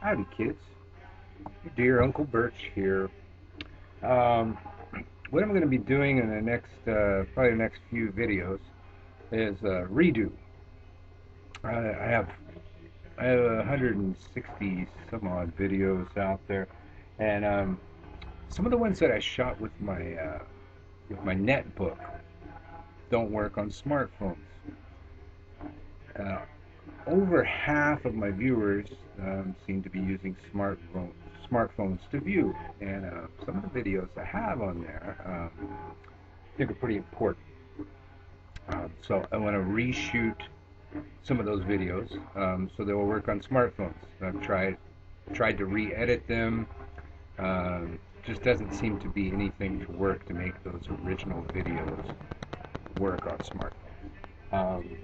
Howdy, kids. Dear Uncle Birch here. Um, what I'm going to be doing in the next, probably the next few videos, is redo. I have 160 some odd videos out there, and some of the ones that I shot with my netbook don't work on smartphones. Uh, Over half of my viewers seem to be using smartphones to view, and some of the videos I have on there I think are pretty important. So I want to reshoot some of those videos so they will work on smartphones. I've tried to re-edit them. Just doesn't seem to be anything to work to make those original videos work on smartphones.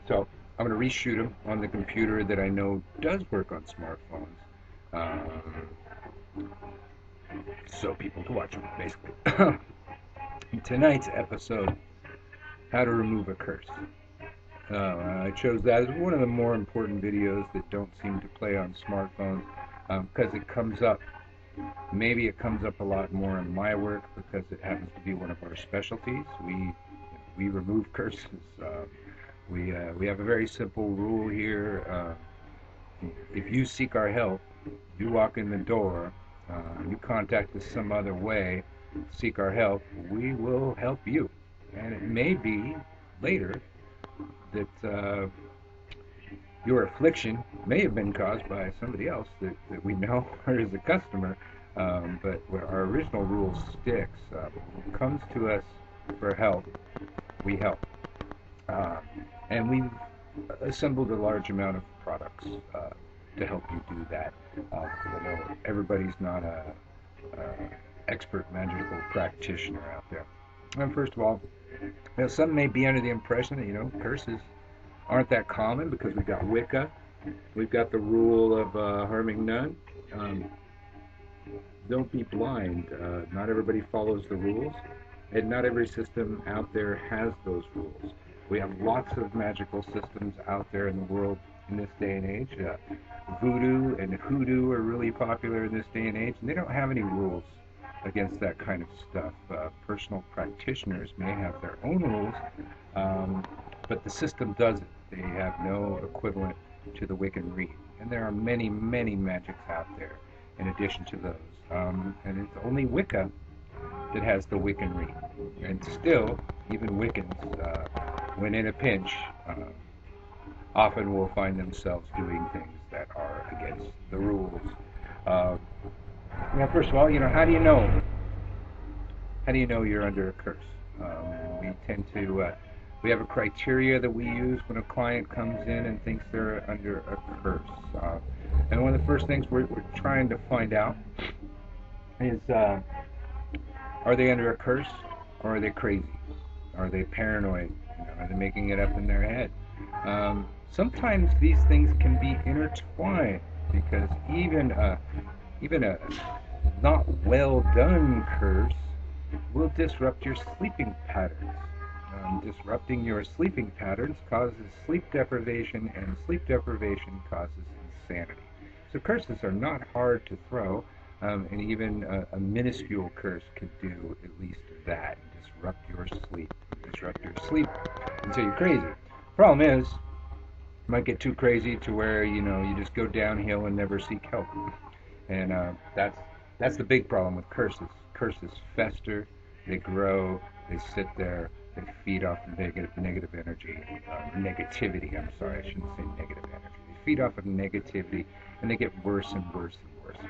So I'm going to reshoot them on the computer that I know does work on smartphones, so people can watch them, basically. In tonight's episode, how to remove a curse. I chose that as one of the more important videos that don't seem to play on smartphones because it comes up. Maybe it comes up a lot more in my work because it happens to be one of our specialties. We remove curses. We have a very simple rule here. If you seek our help, you walk in the door, you contact us some other way, seek our help, we will help you. And it may be later that your affliction may have been caused by somebody else that we know or is a customer, but where our original rule sticks. Comes to us for help, we help. And we've assembled a large amount of products to help you do that. I know everybody's not a expert magical practitioner out there. And first of all, some may be under the impression that curses aren't that common because we've got Wicca, we've got the rule of harming none. Don't be blind. Not everybody follows the rules, and not every system out there has those rules. We have lots of magical systems out there in the world in this day and age. Voodoo and hoodoo are really popular in this day and age, and they don't have any rules against that kind of stuff. Personal practitioners may have their own rules, but the system doesn't. They have no equivalent to the Wiccan Reed. And there are many, many magics out there in addition to those. And it's only Wicca that has the Wiccan Reed. And still, even Wiccans, when in a pinch, often will find themselves doing things that are against the rules. First of all, how do you know? How do you know you're under a curse? We tend to, we have a criteria that we use when a client comes in and thinks they're under a curse. And one of the first things we're trying to find out is, are they under a curse or are they crazy? Are they paranoid? Are they making it up in their head? Sometimes these things can be intertwined because even a not well done curse will disrupt your sleeping patterns. Disrupting your sleeping patterns causes sleep deprivation, and sleep deprivation causes insanity. So curses are not hard to throw, and even a minuscule curse can do at least that. Disrupt your sleep. Disrupt your sleep until you're crazy. Problem is, you might get too crazy to where you just go downhill and never seek help. And that's the big problem with curses. Curses fester, they grow, they sit there, they feed off negative energy, negativity. I'm sorry, I shouldn't say negative energy. They feed off of negativity, and they get worse and worse and worse.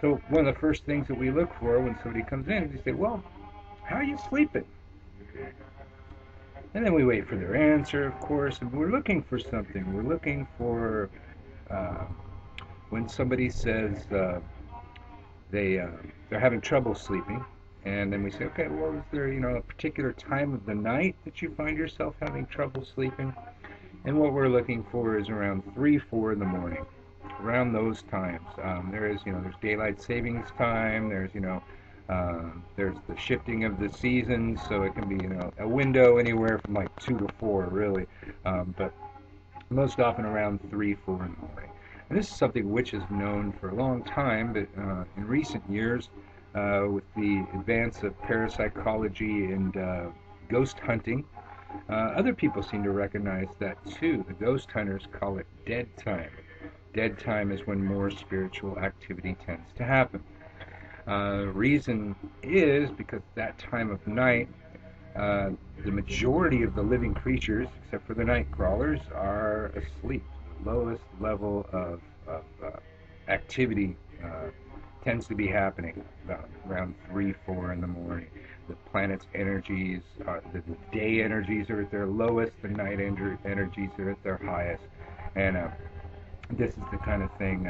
So one of the first things that we look for when somebody comes in is we say, well, how are you sleeping? And then we wait for their answer, of course, and we're looking for something. We're looking for when somebody says they're having trouble sleeping, and then we say, okay, well, is there a particular time of the night that you find yourself having trouble sleeping? And what we're looking for is around 3, 4 in the morning. Around those times, there's daylight savings time. There's the shifting of the seasons, so it can be a window anywhere from like 2 to 4 really, but most often around 3, 4 in the morning. And this is something witches have known for a long time, but in recent years, with the advance of parapsychology and ghost hunting, other people seem to recognize that too. The ghost hunters call it dead time. Dead time is when more spiritual activity tends to happen. Reason is because that time of night, the majority of the living creatures, except for the night crawlers, are asleep. The lowest level of activity tends to be happening about around 3, 4 in the morning. The planet's energies, the day energies are at their lowest, the night energies are at their highest. And this is the kind of thing,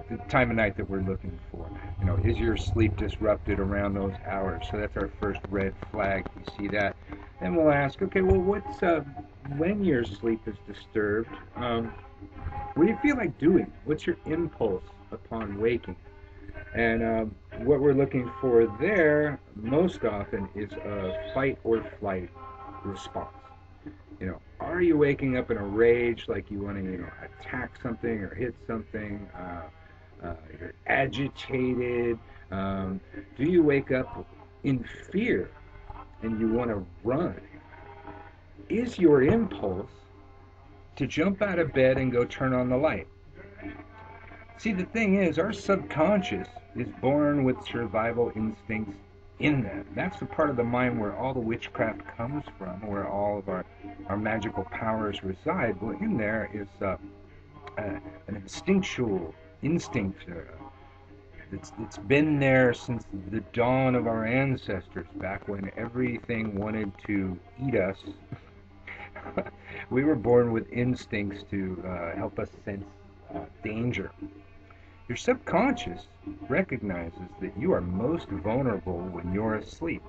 the time of night that we're looking for. You know, is your sleep disrupted around those hours? So that's our first red flag. You see that, then we'll ask, okay, well, what's when your sleep is disturbed? What do you feel like doing? What's your impulse upon waking? And what we're looking for there most often is a fight or flight response. You know, are you waking up in a rage, like you want to, attack something or hit something? You're agitated. Do you wake up in fear and you want to run? Is your impulse to jump out of bed and go turn on the light? See, the thing is, our subconscious is born with survival instincts in them. That's the part of the mind where all the witchcraft comes from, where all of our magical powers reside. Well, in there is an instinctual instinct it's been there since the dawn of our ancestors, back when everything wanted to eat us. We were born with instincts to help us sense danger. Your subconscious recognizes that you are most vulnerable when you're asleep,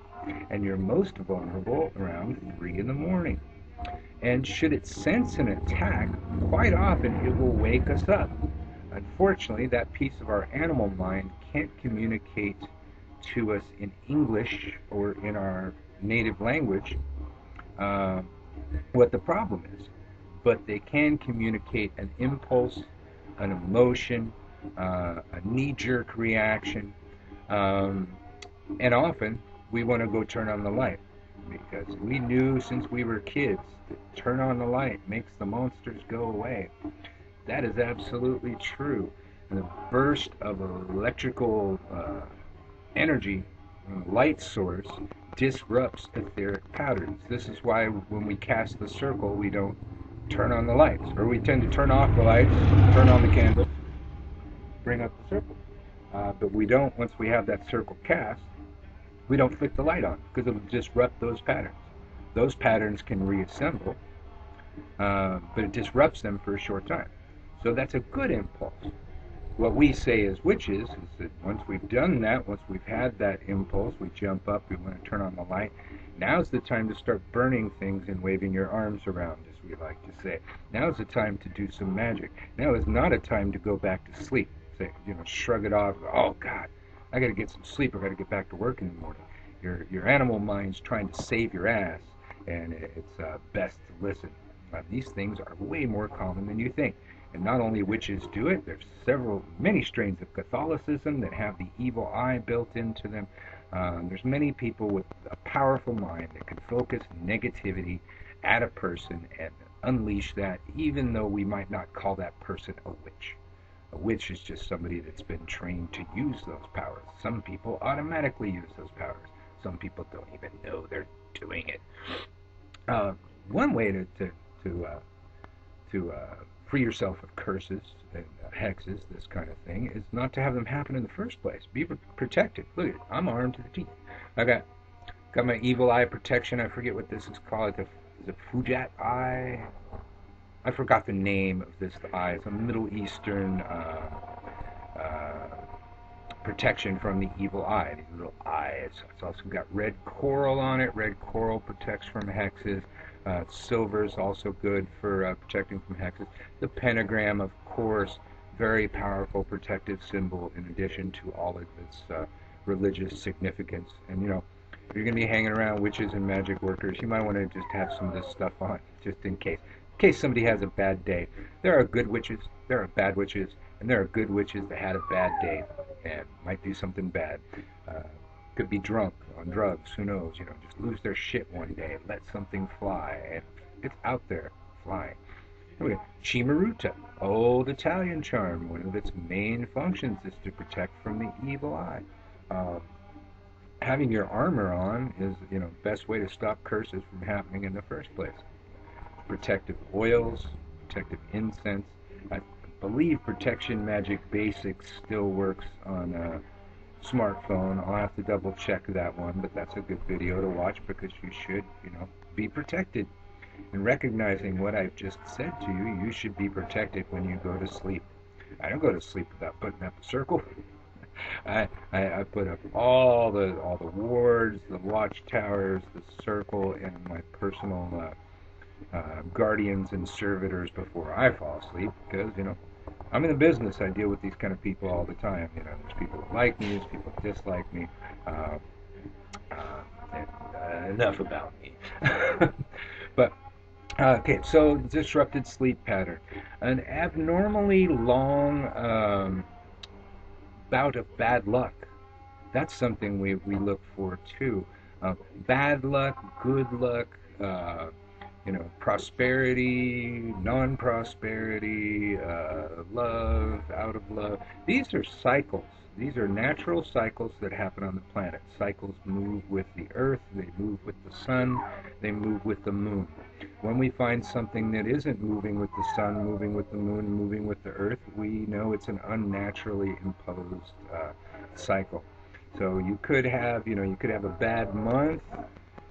and you're most vulnerable around 3 in the morning. And should it sense an attack, quite often it will wake us up. Unfortunately, that piece of our animal mind can't communicate to us in English or in our native language what the problem is. But they can communicate an impulse, an emotion, a knee-jerk reaction, and often we want to go turn on the light because we knew since we were kids that turn on the light makes the monsters go away. That is absolutely true. And the burst of electrical energy, light source, disrupts etheric patterns. This is why when we cast the circle, we don't turn on the lights, or we tend to turn off the lights, turn on the candle, bring up the circle. But we don't, once we have that circle cast, we don't flick the light on because it will disrupt those patterns. Those patterns can reassemble, but it disrupts them for a short time. So that's a good impulse. What we say as witches is that once we've done that, once we've had that impulse, we jump up, we want to turn on the light. Now's the time to start burning things and waving your arms around, as we like to say. Now's the time to do some magic. Now is not a time to go back to sleep. Say, shrug it off. Oh God, I got to get some sleep. I got to get back to work in the morning. Your animal mind's trying to save your ass, and it's best to listen. These things are way more common than you think. And not only witches do it, there's many strains of Catholicism that have the evil eye built into them. There's many people with a powerful mind that can focus negativity at a person and unleash that, even though we might not call that person a witch. A witch is just somebody that's been trained to use those powers. Some people automatically use those powers. Some people don't even know they're doing it. One way to free yourself of curses and hexes, this kind of thing, is not to have them happen in the first place. Be protected. Look at it. I'm armed to the teeth. I got my evil eye protection. I forget what this is called. Is it Fujat eye? I forgot the name of this eye. It's a Middle Eastern protection from the evil eye. These little eyes. It's also got red coral on it. Red coral protects from hexes. Silver is also good for protecting from hexes. The pentagram, of course, very powerful protective symbol in addition to all of its religious significance. And if you're going to be hanging around witches and magic workers, you might want to just have some of this stuff on, just in case. in case somebody has a bad day. There are good witches, there are bad witches, and there are good witches that had a bad day and might do something bad. Uh, could be drunk on drugs, who knows, just lose their shit one day, let something fly, and it's out there flying. Okay. Chimaruta, old Italian charm. One of its main functions is to protect from the evil eye. Uh, Having your armor on is, best way to stop curses from happening in the first place. Protective oils, protective incense. I believe Protection Magic Basics still works on a smartphone. I'll have to double check that one, but that's a good video to watch because you should, be protected. And recognizing what I've just said to you, you should be protected when you go to sleep. I don't go to sleep without putting up a circle. I put up all the wards, the watchtowers, the circle, and my personal guardians and servitors before I fall asleep because, I'm in the business. I deal with these kind of people all the time. There's people that like me, there's people that dislike me. Enough about me. But okay, so disrupted sleep pattern. An abnormally long bout of bad luck. That's something we look for too. Bad luck, good luck, prosperity, non-prosperity, love, out of love. These are cycles. These are natural cycles that happen on the planet. Cycles move with the earth, they move with the sun, they move with the moon. When we find something that isn't moving with the sun, moving with the moon, moving with the earth, we know it's an unnaturally imposed cycle. So you could have a bad month.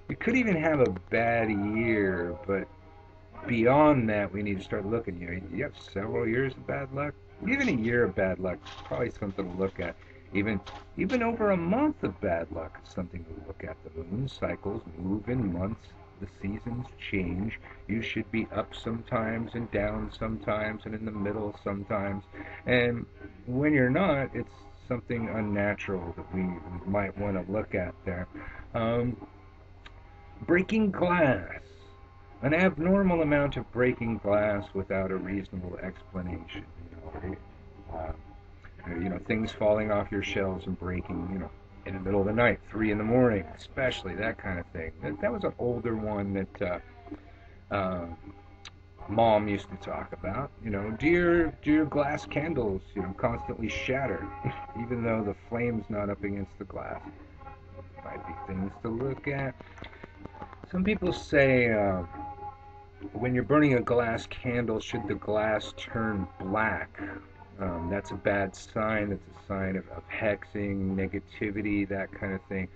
You could even have a bad year, but beyond that, we need to start looking. You have several years of bad luck. Even a year of bad luck is probably something to look at. Even over a month of bad luck is something to look at. The moon cycles move in months. The seasons change. You should be up sometimes and down sometimes and in the middle sometimes. And when you're not, it's something unnatural that we might want to look at there. Breaking glass. An abnormal amount of breaking glass without a reasonable explanation. Things falling off your shelves and breaking, in the middle of the night, 3 in the morning, especially, that kind of thing. That was an older one that Mom used to talk about. Do your glass candles, constantly shatter, even though the flame's not up against the glass. Might be things to look at. Some people say when you're burning a glass candle, should the glass turn black? That's a bad sign. That's a sign of hexing, negativity, that kind of thing.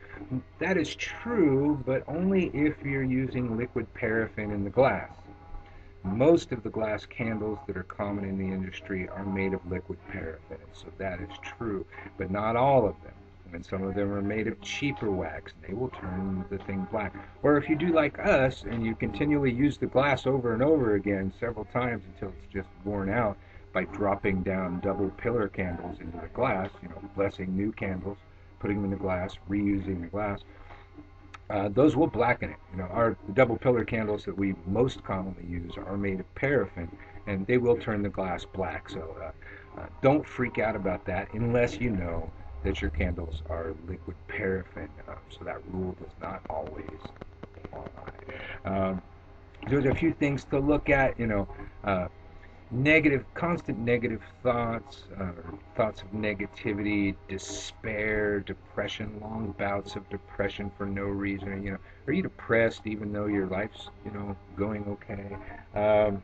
That is true, but only if you're using liquid paraffin in the glass. Most of the glass candles that are common in the industry are made of liquid paraffin, so that is true, but not all of them. And some of them are made of cheaper wax, and they will turn the thing black. Or if you do like us, and you continually use the glass over and over again several times until it's just worn out, by dropping down double pillar candles into the glass, blessing new candles, putting them in the glass, reusing the glass, those will blacken it. Our double pillar candles that we most commonly use are made of paraffin, and they will turn the glass black. So don't freak out about that unless you know that your candles are liquid paraffin. So that rule does not always apply. There's a few things to look at. Constant negative thoughts, thoughts of negativity, despair, depression, long bouts of depression for no reason. Are you depressed even though your life's, going okay? An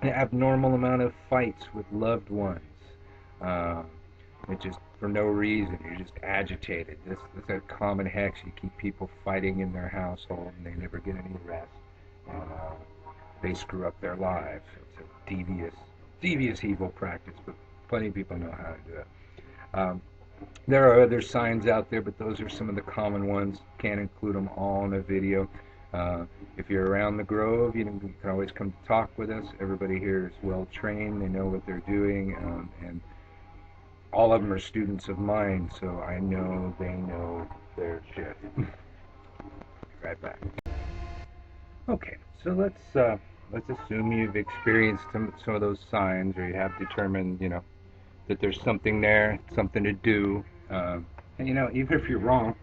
abnormal amount of fights with loved ones. It just for no reason. You're just agitated. That's a common hex. You keep people fighting in their household and they never get any rest. And they screw up their lives. It's a devious evil practice, but plenty of people know how to do it. There are other signs out there, but those are some of the common ones. Can't include them all in a video. If you're around the Grove, you can always come talk with us. Everybody here is well trained. They know what they're doing, and all of them are students of mine, so I know they know their shit. Right back. Okay, so let's let's assume you've experienced some of those signs, or you have determined, that there's something there, something to do. And even if you're wrong,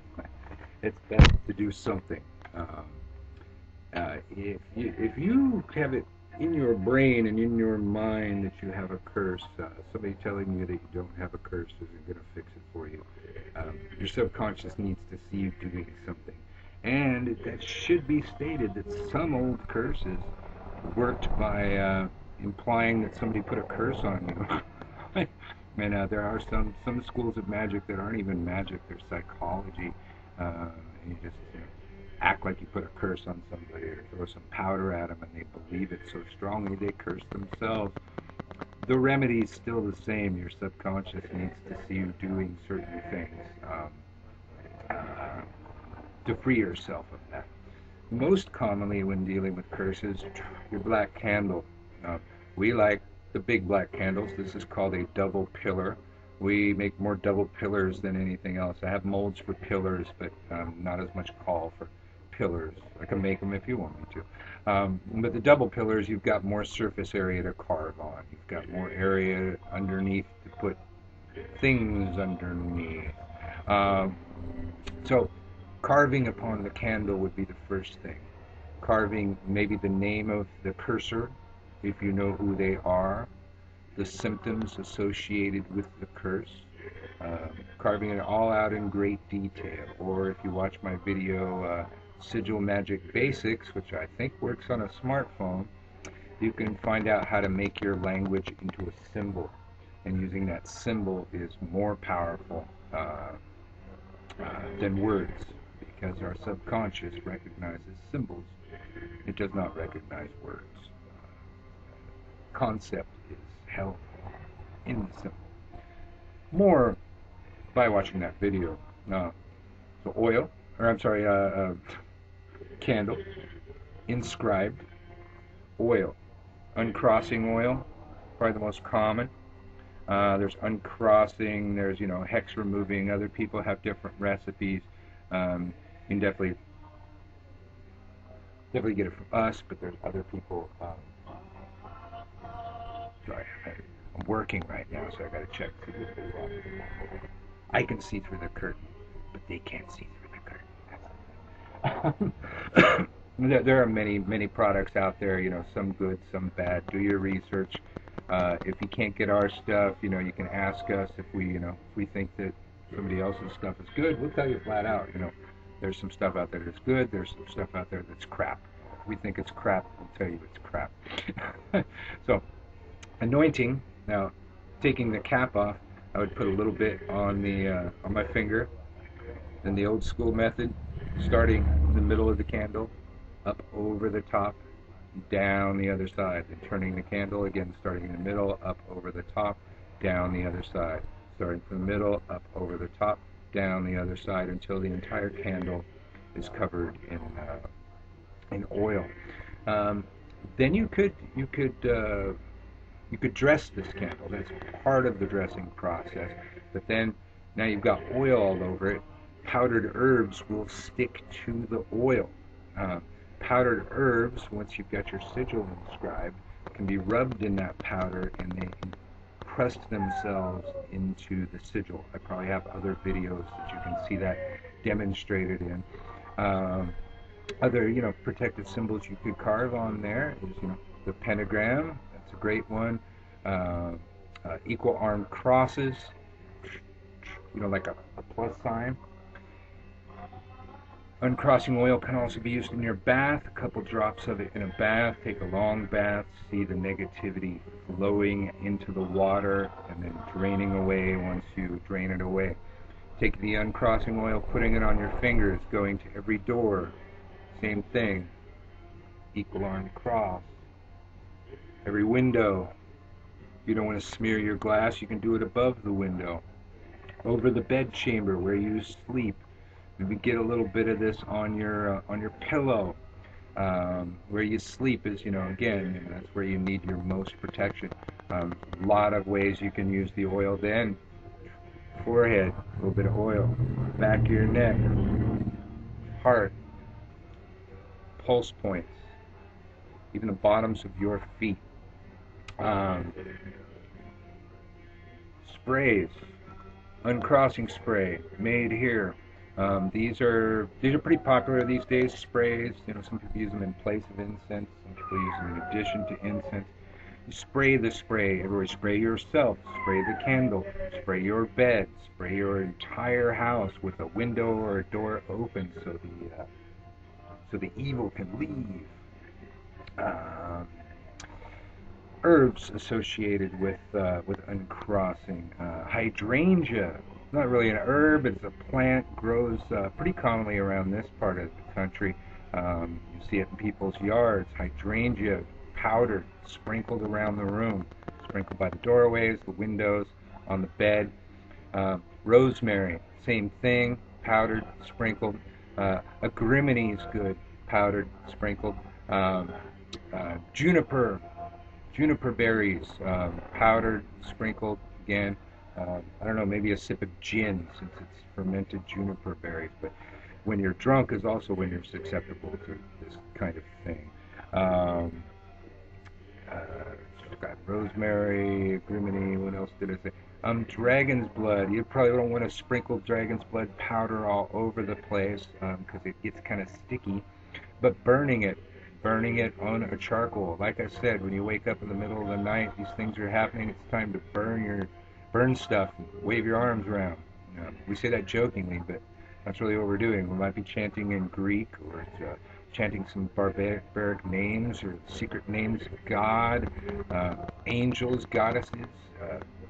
it's best to do something. Um, if you have it in your brain and in your mind that you have a curse, somebody telling you that you don't have a curse isn't going to fix it for you. Your subconscious needs to see you doing something. And that should be stated that some old curses worked by implying that somebody put a curse on you. And there are some schools of magic that aren't even magic; they're psychology. You just act like you put a curse on somebody, or throw some powder at them, and they believe it so strongly they curse themselves. The remedy is still the same. Your subconscious needs to see you doing certain things uh, to free yourself of that. Most commonly, when dealing with curses, your black candle. We like the big black candles. This is called a double pillar. We make more double pillars than anything else. I have molds for pillars, but not as much call for pillars. I can make them if you want me to. But the double pillars, you've got more surface area to carve on. You've got more area underneath to put things underneath. Um, so carving upon the candle would be the first thing. Carving maybe the name of the cursor, if you know who they are, the symptoms associated with the curse, carving it all out in great detail. Or if you watch my video, Sigil Magic Basics, which I think works on a smartphone, you can find out how to make your language into a symbol. And using that symbol is more powerful than words, because our subconscious recognizes symbols. It does not recognize words. Concept is held in the symbol. More by watching that video. So oil, or I'm sorry, candle, inscribed, oil, uncrossing oil, probably the most common. There's uncrossing, there's hex removing. Other people have different recipes. You can definitely get it from us, but there's other people. Sorry, I'm working right now, so I got to check. I can see through the curtain, but they can't see through the curtain. There are many products out there. Some good, some bad. Do your research. If you can't get our stuff, you can ask us if we think that somebody else's stuff is good. We'll tell you flat out. There's some stuff out there that's good. There's some stuff out there that's crap. If we think it's crap, we'll tell you it's crap. So, anointing. Now, taking the cap off, I would put a little bit on my finger. Then the old school method, starting in the middle of the candle, up over the top, down the other side. Then turning the candle again, starting in the middle, up over the top, down the other side. Starting from the middle, up over the top, down the other side, until the entire candle is covered in oil. Then you could dress this candle. That's part of the dressing process. But then now you've got oil all over it. Powdered herbs will stick to the oil. Powdered herbs, once you've got your sigil inscribed, can be rubbed in that powder, and they encrust themselves into the sigil. I probably have other videos that you can see that demonstrated in. Other, protective symbols you could carve on there is, the pentagram. That's a great one. Equal armed crosses, like a plus sign. Uncrossing oil can also be used in your bath. A couple drops of it in a bath. Take a long bath. See the negativity flowing into the water and then draining away once you drain it away. Take the uncrossing oil, putting it on your fingers, going to every door. Same thing. Equal armed cross. Every window. If you don't want to smear your glass, you can do it above the window. Over the bed chamber where you sleep. Maybe get a little bit of this on your pillow. Where you sleep is, again, that's where you need your most protection. A lot of ways you can use the oil then. Forehead, a little bit of oil. Back of your neck. Heart. Pulse points. even the bottoms of your feet. Sprays, uncrossing spray, made here. These are pretty popular these days. Sprays, some people use them in place of incense. Some people use them in addition to incense. You spray the spray everywhere. Spray yourself. Spray the candle. Spray your bed. Spray your entire house with a window or a door open so the evil can leave. Herbs associated with uncrossing. Hydrangea, not really an herb, it's a plant, grows pretty commonly around this part of the country. You see it in people's yards. Hydrangea, powdered, sprinkled around the room, sprinkled by the doorways, the windows, on the bed. Rosemary, same thing, powdered, sprinkled. Agrimony is good, powdered, sprinkled. Juniper berries, powdered, sprinkled, again. I don't know, maybe a sip of gin since it's fermented juniper berries, but when you're drunk is also when you're susceptible to this kind of thing. Got rosemary, agrimony, what else did I say? Dragon's blood. You probably don't want to sprinkle dragon's blood powder all over the place because it gets kind of sticky, but burning it on a charcoal. Like I said, when you wake up in the middle of the night, these things are happening. It's time to burn stuff, and wave your arms around. We say that jokingly, but that's really what we're doing. We might be chanting in Greek, or it's, chanting some barbaric names or secret names of God, angels, goddesses,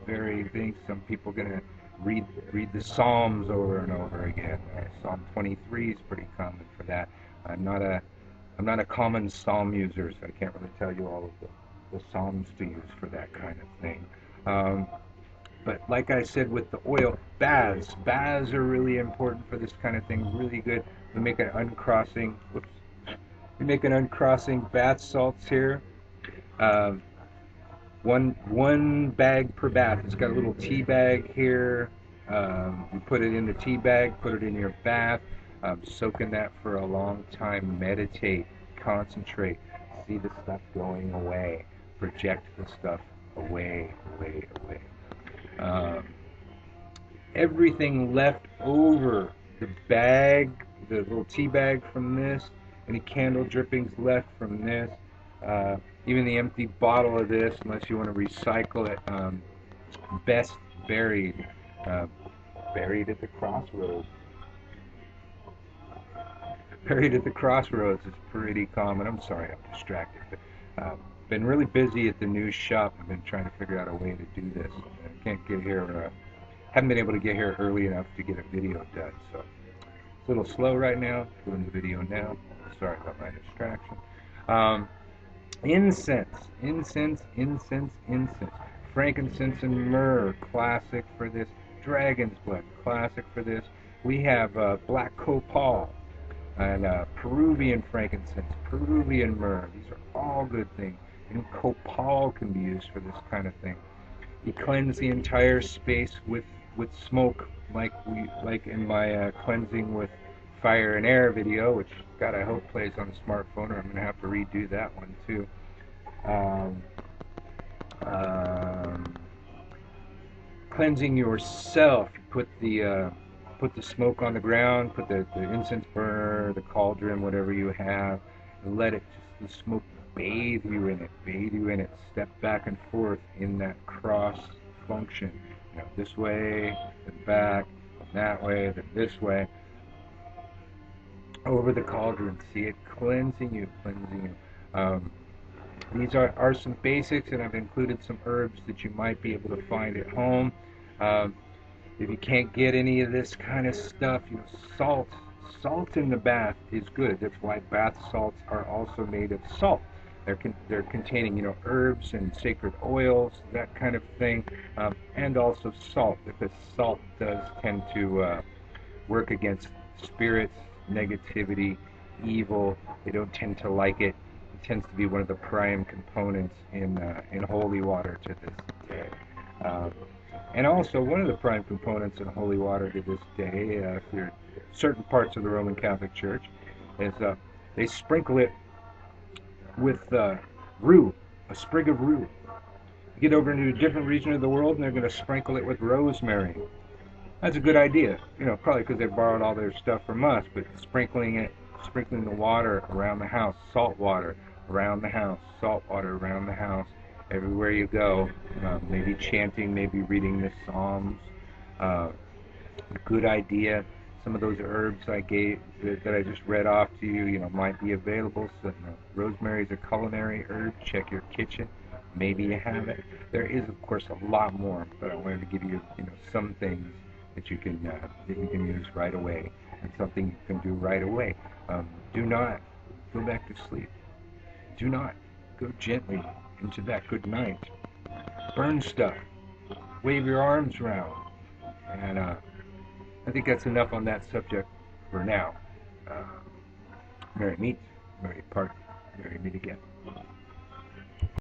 very things. Some people are going to read the Psalms over and over again. Psalm 23 is pretty common for that. I'm not a common psalm user, so I can't really tell you all of the psalms to use for that kind of thing. But like I said with the oil, baths are really important for this kind of thing. Really good. We make an uncrossing. We make an uncrossing bath salts here. One bag per bath. It's got a little tea bag here. You put it in the tea bag. Put it in your bath. Soak in that for a long time. Meditate. Concentrate. See the stuff going away. Project the stuff away. Everything left over, the bag, the little tea bag from this, any candle drippings left from this, even the empty bottle of this, unless you want to recycle it, best buried at the crossroads. Buried at the crossroads is pretty common. I'm sorry, I'm distracted. But, been really busy at the new shop. I've been trying to figure out a way to do this. I can't get here. Haven't been able to get here early enough to get a video done. So it's a little slow right now. Doing the video now. Sorry about my distraction. Incense. Frankincense and myrrh, classic for this. Dragon's blood, classic for this. We have black copal and Peruvian frankincense, Peruvian myrrh. These are all good things. And copal can be used for this kind of thing. You cleanse the entire space with smoke, like in my cleansing with fire and air video, which God I hope plays on a smartphone, or I'm going to have to redo that one too. Cleansing yourself. You put the smoke on the ground, put the incense burner, the cauldron, whatever you have, and let it the smoke bathe you in it. Step back and forth in that cross function. This way, then back, then that way, then this way. Over the cauldron, see it cleansing you. These are some basics, and I've included some herbs that you might be able to find at home. If you can't get any of this kind of stuff, salt in the bath is good. That's why bath salts are also made of salt. They're containing, herbs and sacred oils, that kind of thing, and also salt, because salt does tend to work against spirits, negativity, evil. They don't tend to like it. It tends to be one of the prime components in holy water to this day. And also, one of the prime components in holy water to this day, for certain parts of the Roman Catholic Church, is they sprinkle it with rue, a sprig of rue. You get over into a different region of the world and they're going to sprinkle it with rosemary. That's a good idea, probably because they borrowed all their stuff from us, but sprinkling the water around the house, salt water around the house, salt water around the house, everywhere you go, maybe chanting, maybe reading the Psalms. Good idea. Some of those herbs I gave that I just read off to you, might be available. So, rosemary is a culinary herb. Check your kitchen. Maybe you have it. There is, of course, a lot more, but I wanted to give you, some things that you can use right away, and something you can do right away. Do not go back to sleep. Do not go gently into that good night. Burn stuff. Wave your arms around. And I think that's enough on that subject for now. Merry meet, merry part, merry meet again.